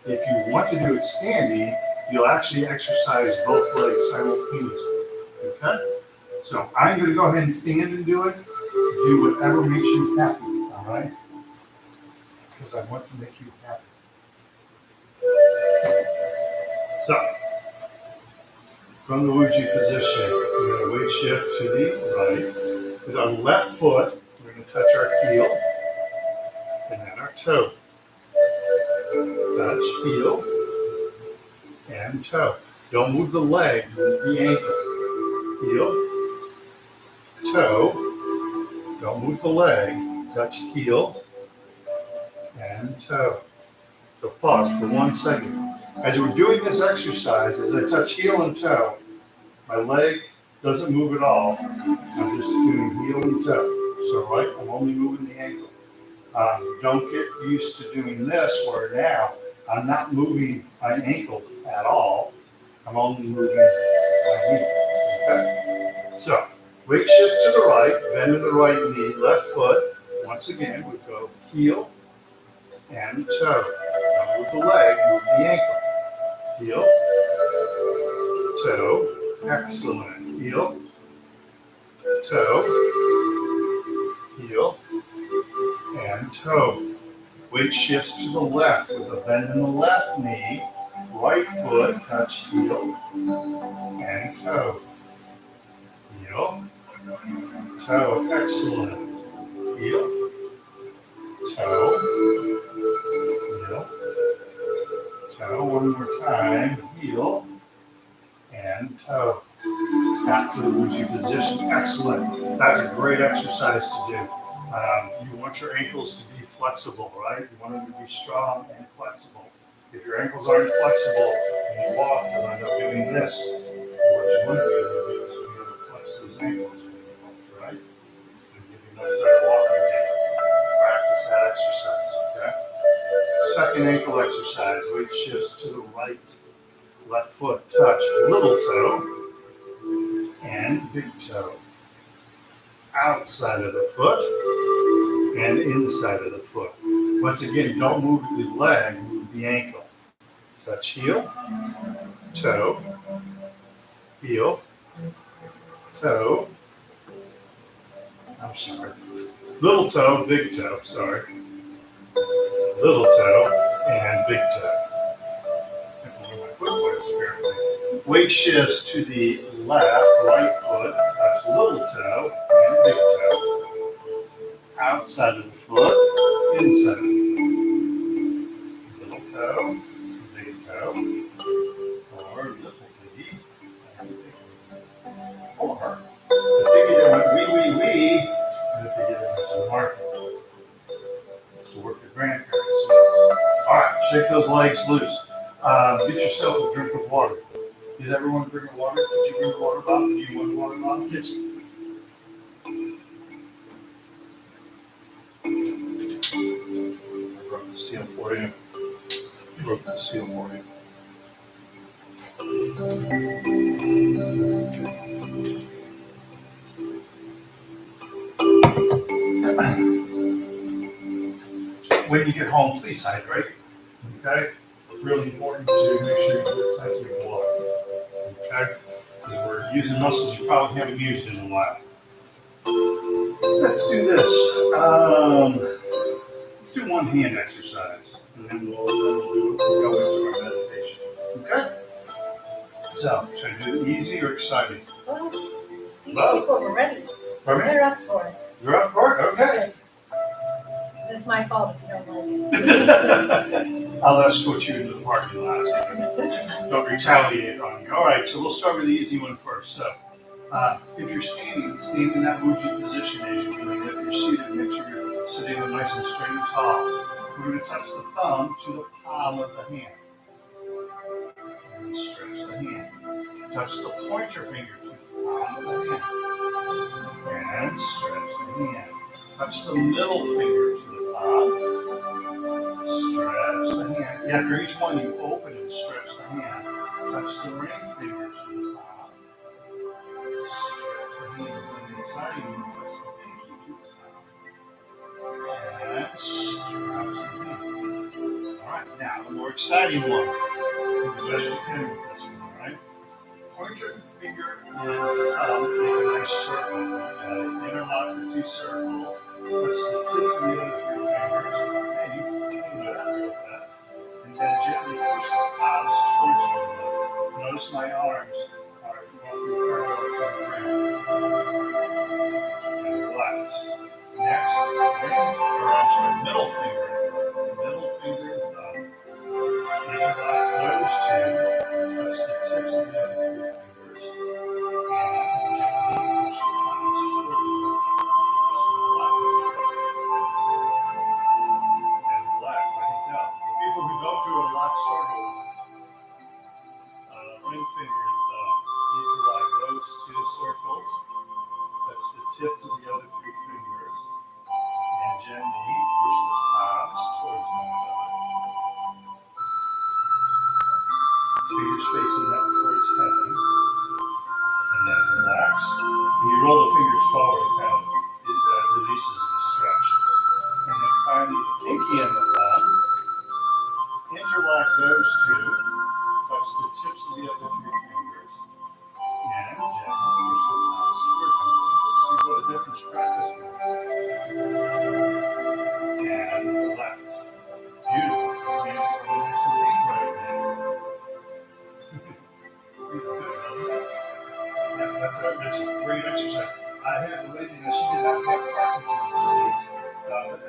If you want to do it standing, you'll actually exercise both legs simultaneously. Okay? So I'm going to go ahead and stand and do it. Do whatever makes you happy. All right? Because I want to make you happy. So, from the Wuji position, we're going to weight shift to the right. With our left foot, we're going to touch our heel and then our toe. Touch, heel, and toe. Don't move the leg, move the ankle. Heel, toe. Don't move the leg. Touch heel and toe. So pause for 1 second. As we're doing this exercise, as I touch heel and toe, my leg doesn't move at all. I'm just doing heel and toe. So, right, I'm only moving the ankle. Don't get used to doing this where now I'm not moving my ankle at all. I'm only moving my knee. Okay? So, weight shifts to the right, bend in the right knee, left foot. Once again, we go heel and toe. Don't move the leg, move the ankle. Heel, toe, excellent. Heel, toe, heel, and toe. Weight shifts to the left with a bend in the left knee. Right foot, touch heel and toe. Heel, toe, excellent. Heel, toe, heel, toe. One more time, heel and toe. Back to the Wuji position, excellent. That's a great exercise to do. You want your ankles to be flexible, right? You want them to be strong and flexible. If your ankles aren't flexible and you walk, you'll end up doing this. What you want to be able to do is to be able to flex those ankles, right? And give you much better walking gait. Practice that exercise, okay? Second ankle exercise, weight shifts to the right. Left foot touch little toe and big toe. Outside of the foot and inside of the foot. Once again, don't move the leg, move the ankle. Touch heel, toe, heel, toe. I'm sorry. Little toe, big toe, sorry. Little toe and big toe. Weight shifts to the left, right foot, touch little toe and big toe. Outside of the foot, inside of the foot. Little toe, big toe, or little piggy, and big toe. Or the piggy that went wee, wee, wee, and the piggy that went to the market. It's to work your grandparents. All right, shake those legs loose. Get yourself a drink of water. Did everyone bring a water? Did you bring a water bottle? Do you want a water bottle? Yes. I broke the seal for you. Broke the seal for you. When you get home, please hydrate. Okay? Really important to make sure you get plenty of water. Okay? Because we're using muscles you probably haven't used in a while. Let's do this. Let's do one hand exercise, and then we'll go into our meditation. Okay? So, should I do it easy or exciting? Well, these Well. people were ready. Pardon me? They're up for it. You're up for it? Okay. It's my fault if you don't like it. I'll escort you into the parking lot so don't retaliate on you. All right, so we'll start with the easy one first. So, if you're standing, stand in that Muji position as you're doing it. If you're seated, make sure you're sitting up nice and straight and tall. We're going to touch the thumb to the palm of the hand. And stretch the hand. Touch the pointer finger to the palm of the hand. And stretch the hand. Touch the middle finger to the palm. Stretch the hand. After each one, you open and stretch the hand. Touch the ring finger to the palm. Stretch the hand. And inside you, touch the pinky to the palm. And stretch the hand. All right, now the more exciting one. Do the best you can with this one, all right? Point your finger and thumb, make a nice circle. Interlock the two circles. Touch the tips of the other three fingers. And you can do that real fast. And then gently push the palms towards one another. Notice my arms are walking parallel to the ground. And relax. Next, middle finger. Middle finger and thumb. Interlock those two. Touch the tips of the other three fingers. And gently push the palms towards one another. And relax. I can tell. The people who don't do it a lot struggle with ring finger and thumb. Interlock those two circles. Touch the tips of the other three fingers. And gently push the palms towards one another. Fingers facing up towards heaven. And then relax. When you roll the fingers forward, it releases the stretch. And then finally, the pinky and the thumb. Interlock those two. Touch the tips of the other three fingers. And gently push the palms towards one another. See what a difference practice makes. And relax. Beautiful. Your hands are really nice and big right now. That's a great exercise. I had a lady that she did not have Parkinson's disease.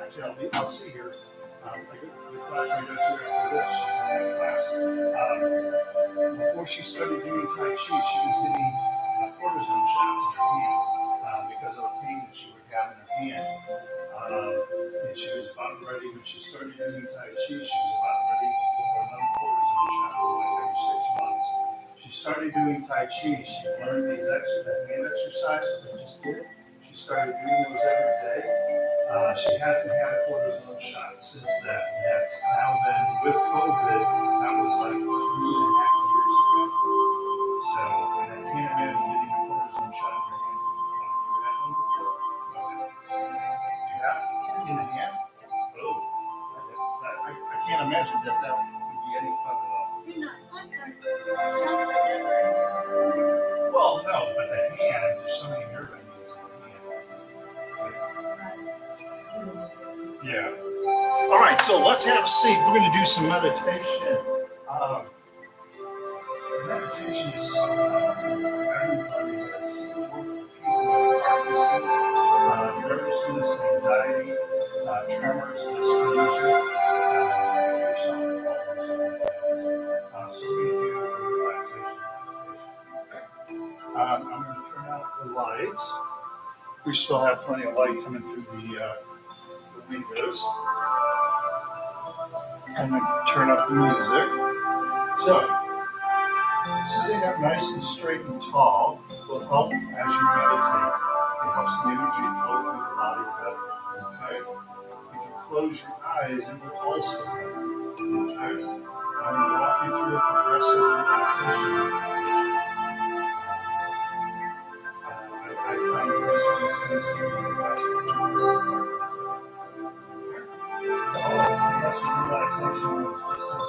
Actually, I'll see her. The class I go to after this, she's in that class. Before she started doing Tai Chi, she was getting cortisone shots in her hand because of a pain that she would have in her hand. And she was about ready when she started doing Tai Chi. She was about ready for another cortisone shot. It was like every 6 months. She started doing Tai Chi. She learned the hand exercises I just did. She started doing those every day. She hasn't had a cortisone shot since then. That's now been with COVID. That was like 3.5 years ago. So, and I can't imagine getting a cortisone shot in your hand. You had one before? You have in the hand? Oh, I can't imagine that would be any fun at all. You're not. I'm sorry. Well, no, but the hand, there's so many nerve endings in the hand. Yeah. All right, so let's have a seat. We're going to do some meditation. Meditation is so powerful for everybody. It's people with Parkinson's, nervousness, anxiety, tremors, dyskinesia. So we do a relaxation meditation. I'm going to turn out the lights. We still have plenty of light coming through the windows. And then turn up the music. So, sitting up nice and straight and tall will help as you meditate. It helps the energy flow through the body better. Okay? If you close your eyes, it will also help. Okay? I'm going to walk you through a progressive relaxation. I find that this one seems to be progressive relaxation is just as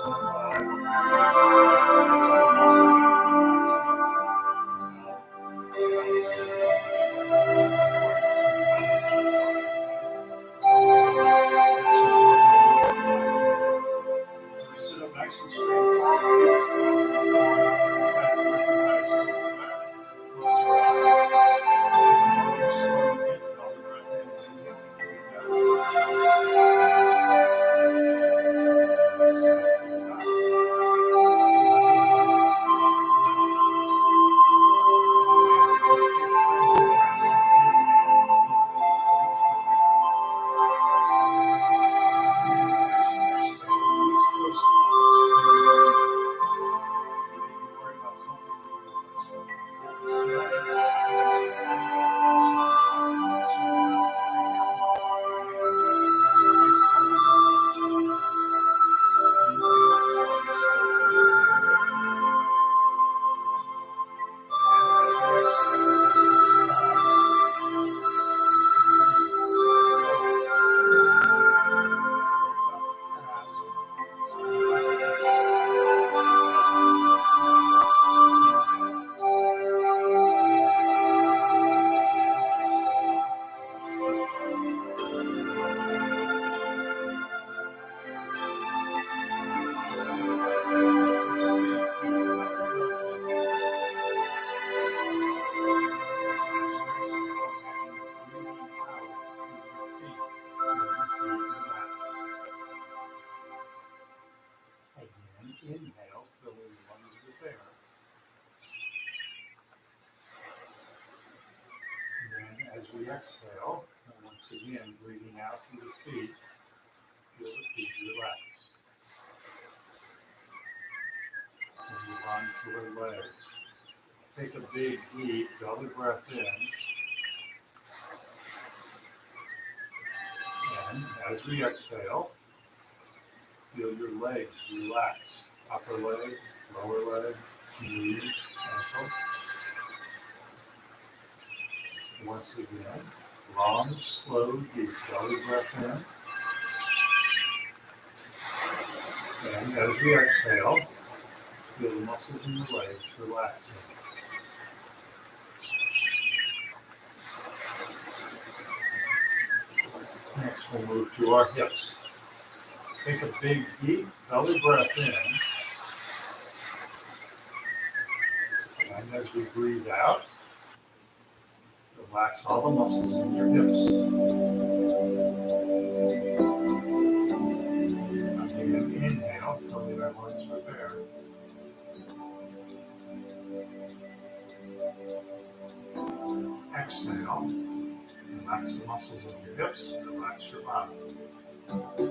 sit up nice and straight. Inhale, filling the lungs with air. And then as we exhale, once again, breathing out through the feet, feel the feet relax. And move on to our legs. Take a big, deep belly breath in. And as we exhale, feel your legs relax. Upper leg, lower leg, knees, ankle. Once again, long, slow, deep belly breath in. And as we exhale, feel the muscles in the legs relaxing. Next, we'll move to our hips. Take a big, deep belly breath in. And as we breathe out, the Relax all the muscles in your hips. Again, inhale, filling our lungs with air. Exhale, relax the muscles of your hips, relax your body. Now we're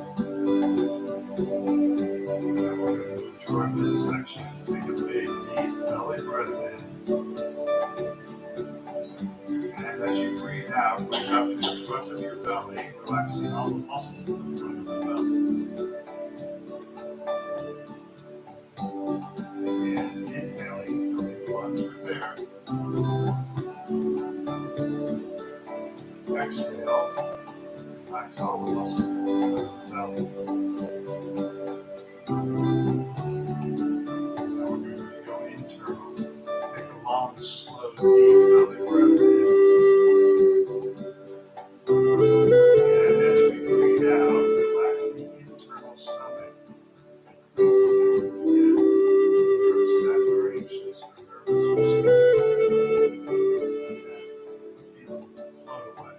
going to move to our midsection. Take a big, deep belly breath in. And as you breathe out, look up to the front of your belly, relaxing all the muscles in the front of the belly. And inhaling, filling the lungs with air. Exhale, relax all the muscles in the front of the belly. Now we're going to go internal. Take a long, slow, deep belly breath in. And as we breathe out, relax the internal stomach. Increasing again, nerves that are anxious or nervous or feel float away.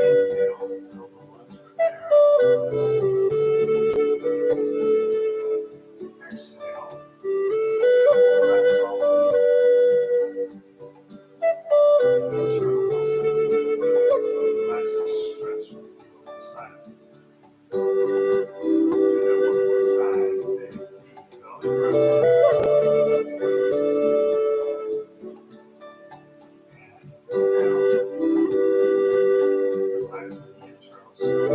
Inhale, fill the lungs with air. Exhale, relax all the internal muscles. Relax the stress from the inside. Do that one more time. Big, deep belly breath in. And inhale, relaxing the internal stomach.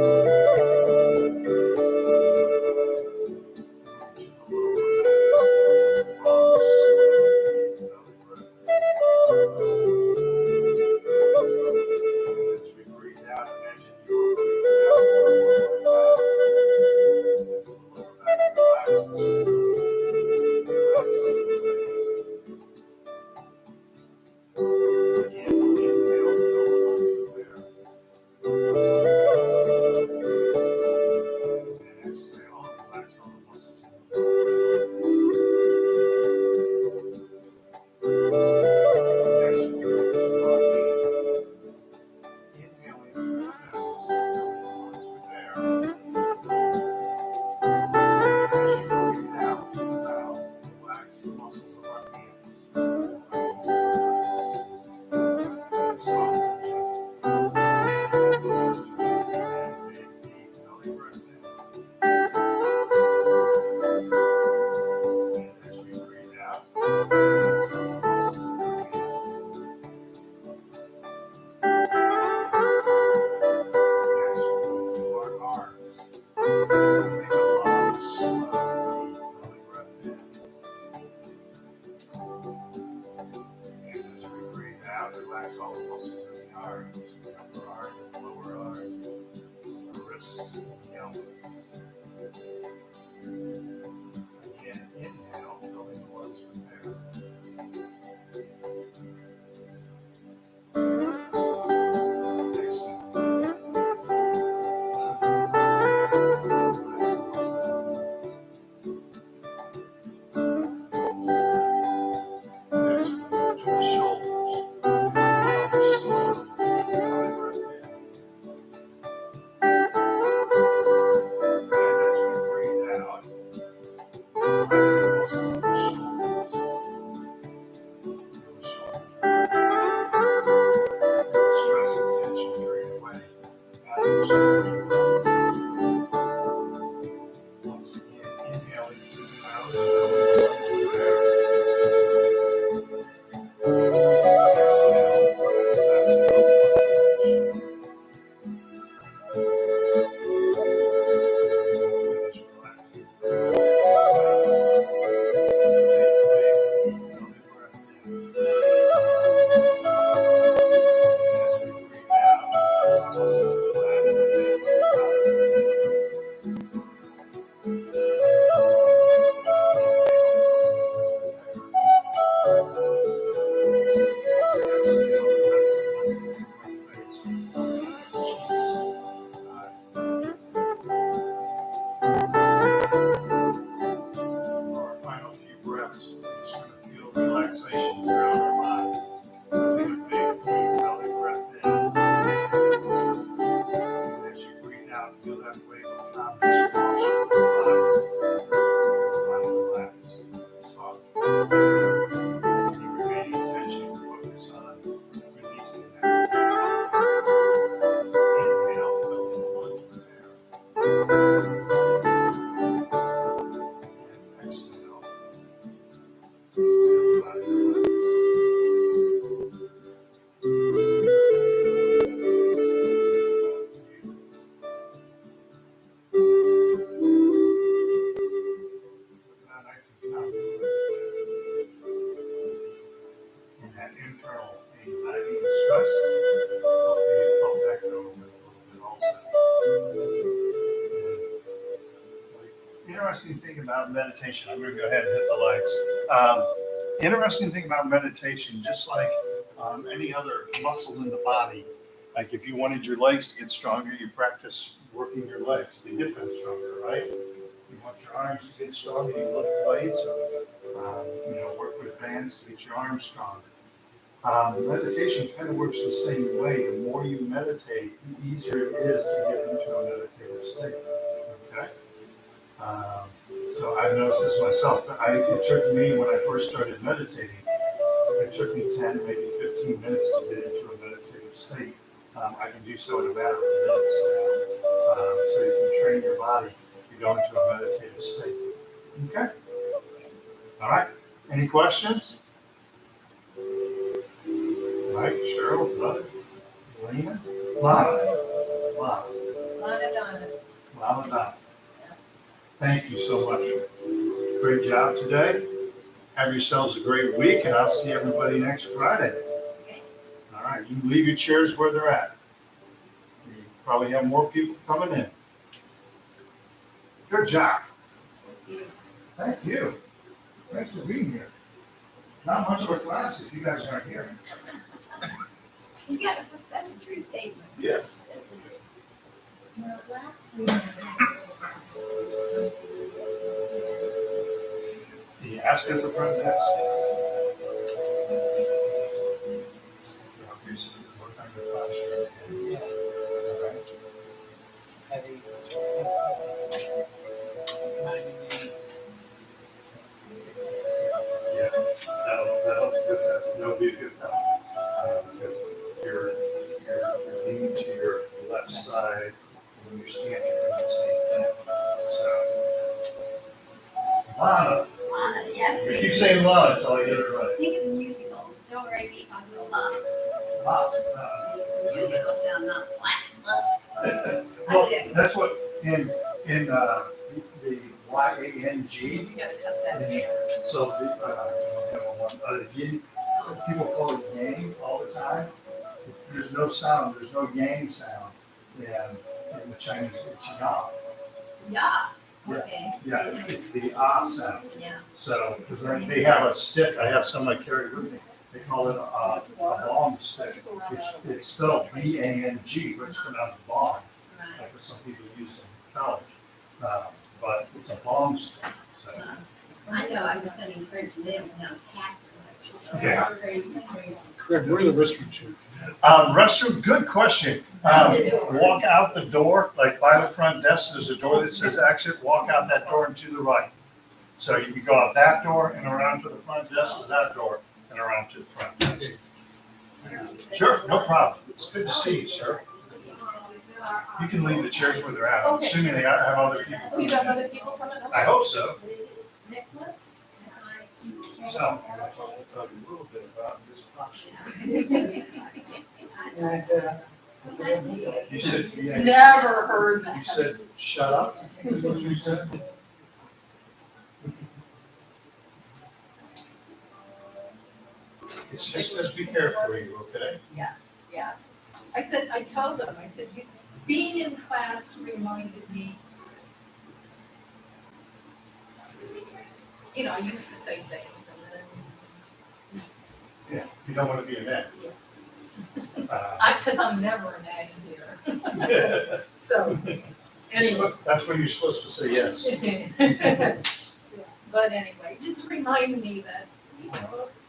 Relax all the muscles in the arms, the upper arm, the lower arm, the wrists, the elbows. Again, inhale, filling the lungs with air. Exhale. Relax the muscles in the legs. Next, we move to the shoulders. Slow, belly breath in. feel that way with confidence, wash the body, relax, soft. The remaining tension, focus on releasing that. Inhale, fill the lungs with air. And exhale. Feel the body relax. Now nice and confident. And that internal anxiety and stress, hopefully you felt that go away a little bit also. And interesting thing about meditation, I'm going to go ahead and hit the lights. Interesting thing about meditation, just like any other muscle in the body, like if you wanted your legs to get stronger, you practice working your legs to get them stronger, right? You want your arms to get stronger, you lift weights, or work with bands to get your arms stronger. Meditation kind of works the same way. The more you meditate, the easier it is to get into a meditative state. Okay. So I've noticed this myself. It took me, when I first started meditating, it took me 10, maybe 15 minutes to get into a meditative state. I can do so in a matter of minutes now. So you can train your body to go into a meditative state. Okay? All right. Any questions? All right, Cheryl, Bud, Lena, Lana. Thank you so much. Great job today. Have yourselves a great week, and I'll see everybody next Friday. Okay. All right, you can leave your chairs where they're at. You probably have more people coming in. Good job. Thank you. Thanks for being here. It's not much of a class if you guys aren't here. That's a true statement. Yes. Now, last week, You ask at the front desk. Work on your posture. Okay. Yeah, that'll be a good help. Because you're leaning to your left side when you're standing at the same thing. So, Lana. Yes. You keep saying Lana until I get it right. Think of the musical. Don't worry me, I'm so loud. Lana. The musical sound not black. Well, that's what in the YANG. you gotta cut that hair. So people call it yang all the time. There's no sound. There's no yang sound in the Chinese. It's yang. Yeah. Okay. Yeah, it's the ah sound. Yeah. So because they have a stick. I have some I carry with me. They call it a bong stick. It's spelled BANG, but it's pronounced bong. Right. Like what some people use in college. But it's a bong stick. So. I know, I was studying French today when I was half. Yeah. Greg, where are the restrooms here? Restroom, good question. Walk out the door, like by the front desk, there's a door that says exit, walk out that door and to the right. So you can go out that door and around to the front desk, or that door and around to the front desk. Sure, no problem. It's good to see you, sir. You can leave the chairs where they're at. I'm assuming they have other people. Oh, you have other people coming up? I hope so. Nicholas, and I see. So, I'll talk a little bit about this posture. You said, yeah, Never heard you that. said, shut up, is what you said? It's just as we care for you, okay? Yes, yes. I told them, I said, being in class reminded me, I used to say things and Yeah, you don't want to be a man. then, because I'm never an egg here. So, anyway. That's when you're supposed to say yes. But anyway, just remind me that,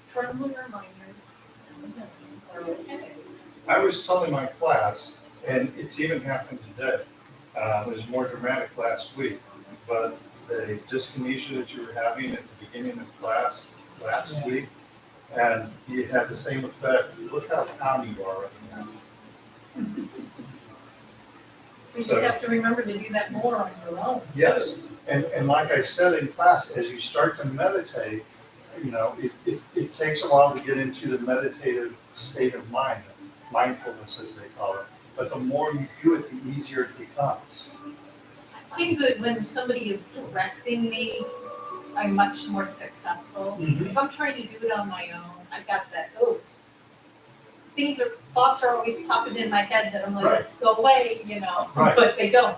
friendly reminders are okay. I was telling my class, and it's even happened today, It was more dramatic last week, but the dyskinesia that you were having at the beginning of class last week, and you had the same effect. Look how calm you are right now. We just have to remember to do that more on your own. Yes, and like I said in class, as you start to meditate, it takes a while to get into the meditative state of mind, mindfulness as they call it. But the more you do it, the easier it becomes. I think that when somebody is directing me, I'm much more successful. If I'm trying to do it on my own, I've got that, thoughts are always popping in my head that I'm like, Right. go away, Right. but they don't.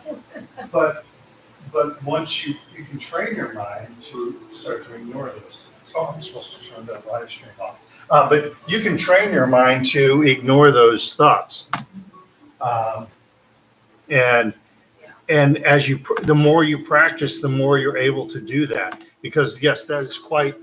But once you can train your mind to start to ignore those. Oh, I'm supposed to turn that live stream off. But you can train your mind to ignore those thoughts. And as the more you practice, the more you're able to do that. Because yes, that is quite